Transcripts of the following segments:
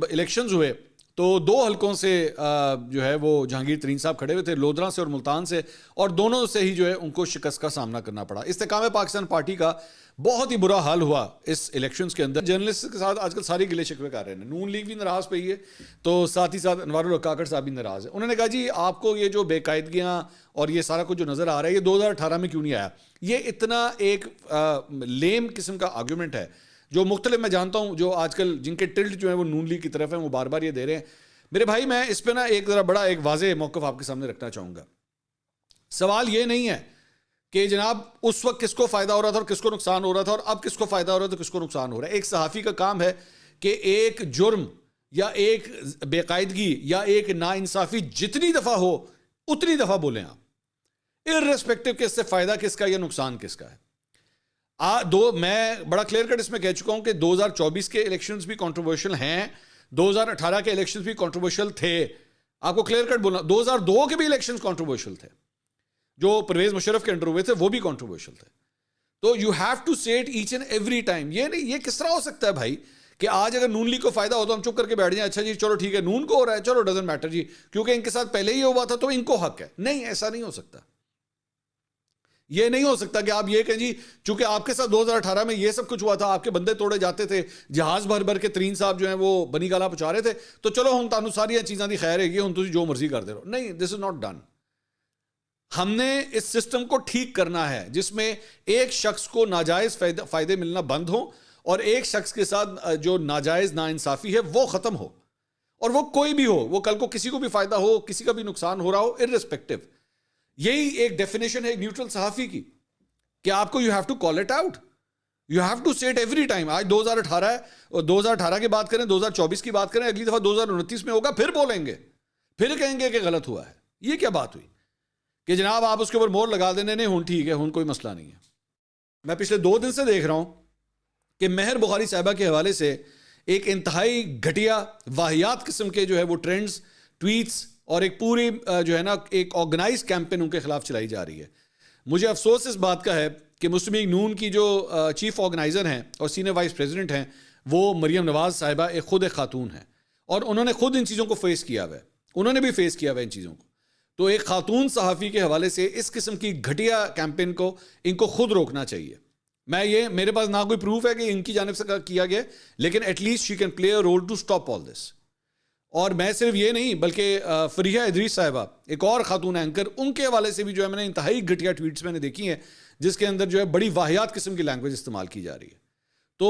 Elections ہوئے تو دو حلقوں سے جو ہے وہ جہانگیر ترین صاحب کھڑے ہوئے تھے، لودھراں سے اور ملتان سے، اور دونوں سے ہی جو ہے ان کو شکست کا سامنا کرنا پڑا۔ استحکام پاکستان پارٹی کا بہت ہی برا حال ہوا اس الیکشنز کے اندر۔ جرنلسٹ کے ساتھ آج کل ساری گلے شکوے کر رہے ہیں، نون لیگ بھی ناراض پہ ہی ہے، تو ساتھ ہی ساتھ انوار الحق کاکڑ صاحب بھی ناراض ہیں۔ انہوں نے کہا جی آپ کو یہ جو بے قاعدگیاں اور یہ سارا کچھ جو نظر آ رہا ہے یہ 2018 میں کیوں نہیں آیا؟ یہ اتنا ایک لیم قسم کا آرگیومنٹ ہے جو مختلف، میں جانتا ہوں جو آج کل جن کے ٹلٹ جو ہیں وہ نون لیگ کی طرف ہیں، وہ بار بار یہ دے رہے ہیں۔ میرے بھائی میں اس پہ نا ایک ذرا بڑا ایک واضح موقف آپ کے سامنے رکھنا چاہوں گا۔ سوال یہ نہیں ہے کہ جناب اس وقت کس کو فائدہ ہو رہا تھا اور کس کو نقصان ہو رہا تھا، اور اب کس کو فائدہ ہو رہا تھا کس کو نقصان ہو رہا ہے۔ ایک صحافی کا کام ہے کہ ایک جرم یا ایک بے قاعدگی یا ایک ناانصافی جتنی دفعہ ہو اتنی دفعہ بولیں آپ، ارریسپیکٹو کہ اس سے فائدہ کس کا یا نقصان کس کا ہے۔ میں بڑا کلیئر کٹ اس میں کہہ چکا ہوں کہ 2024 کے الیکشنز بھی کنٹروورشل ہیں، 2018 کے الیکشنز بھی کنٹروورشل تھے۔ آپ کو کلیئر کٹ بولنا، 2002 کے بھی الیکشنز کنٹروورشل تھے، جو پرویز مشرف کے انڈر ہوئے تھے وہ بھی کنٹروورشل تھے۔ تو you have to see it each and every time. یہ نہیں، یہ کس طرح ہو سکتا ہے بھائی کہ آج اگر نون لیگ کو فائدہ ہو تو ہم چپ کر کے بیٹھ جائیں، اچھا جی چلو ٹھیک ہے نون کو ہو رہا ہے، چلو ڈزنٹ میٹر جی کیونکہ ان کے ساتھ پہلے ہی ہوا تھا تو ان کو حق ہے۔ نہیں، ایسا نہیں ہو سکتا۔ یہ نہیں ہو سکتا کہ آپ یہ کہیں جی چونکہ آپ کے ساتھ 2018 میں یہ سب کچھ ہوا تھا، آپ کے بندے توڑے جاتے تھے، جہاز بھر بھر کے ترین صاحب جو ہیں وہ بنی گالا پہنچا رہے تھے، تو چلو ہم تانوں ساری چیزاں دی خیر ہے گی، ہم تسی جو مرضی کر دے رہو۔ نہیں، دس از ناٹ ڈن۔ ہم نے اس سسٹم کو ٹھیک کرنا ہے جس میں ایک شخص کو ناجائز فائدے ملنا بند ہو اور ایک شخص کے ساتھ جو ناجائز ناانصافی ہے وہ ختم ہو، اور وہ کوئی بھی ہو، وہ کل کو کسی کو بھی فائدہ ہو کسی کا بھی نقصان ہو رہا ہو، ارریسپیکٹو۔ یہی ایک ڈیفینیشن ہے نیوٹرل صحافی کی کہ آپ کو you have to call it out, you have to see it every time. آج 2018 ہے اور 2018 کی بات کریں، 2024 کی بات کریں، اگلی دفعہ 2029 میں ہوگا، پھر بولیں گے، پھر کہیں گے کہ غلط ہوا ہے۔ یہ کیا بات ہوئی کہ جناب آپ اس کے اوپر مور لگا دینے، نہیں ہوں ٹھیک ہے، ہوں کوئی مسئلہ نہیں ہے۔ میں پچھلے 2 دن سے دیکھ رہا ہوں کہ مہر بخاری صاحبہ کے حوالے سے ایک انتہائی گھٹیا واہیات قسم کے جو ہے وہ ٹرینڈز، ٹویٹس اور ایک پوری جو ہے نا ایک آرگنائز کیمپین ان کے خلاف چلائی جا رہی ہے۔ مجھے افسوس اس بات کا ہے کہ مسلم لیگ نون کی جو چیف آرگنائزر ہیں اور سینئر وائس پریزیڈنٹ ہیں وہ مریم نواز صاحبہ خود ایک خاتون ہیں، اور انہوں نے خود ان چیزوں کو فیس کیا ہوا ہے، انہوں نے بھی فیس کیا ہوا ہے ان چیزوں کو۔ تو ایک خاتون صحافی کے حوالے سے اس قسم کی گھٹیا کیمپین کو ان کو خود روکنا چاہیے۔ میرے پاس نہ کوئی پروف ہے کہ ان کی جانب سے کیا گیا، لیکن at least she can play a role to stop all this. اور میں صرف یہ نہیں بلکہ فریحہ ادریس صاحبہ ایک اور خاتون اینکر، ان کے حوالے سے بھی جو ہے میں نے انتہائی گھٹیا ٹویٹس میں نے دیکھی ہیں جس کے اندر جو ہے بڑی واہیات قسم کی لینگویج استعمال کی جا رہی ہے۔ تو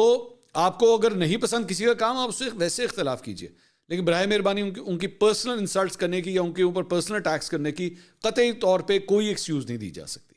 آپ کو اگر نہیں پسند کسی کا کام، آپ اس سے ویسے اختلاف کیجئے، لیکن براہ مہربانی ان کی پرسنل انسلٹس کرنے کی یا ان کے اوپر پرسنل اٹیکس کرنے کی قطعی طور پہ کوئی ایکسکیوز نہیں دی جا سکتی۔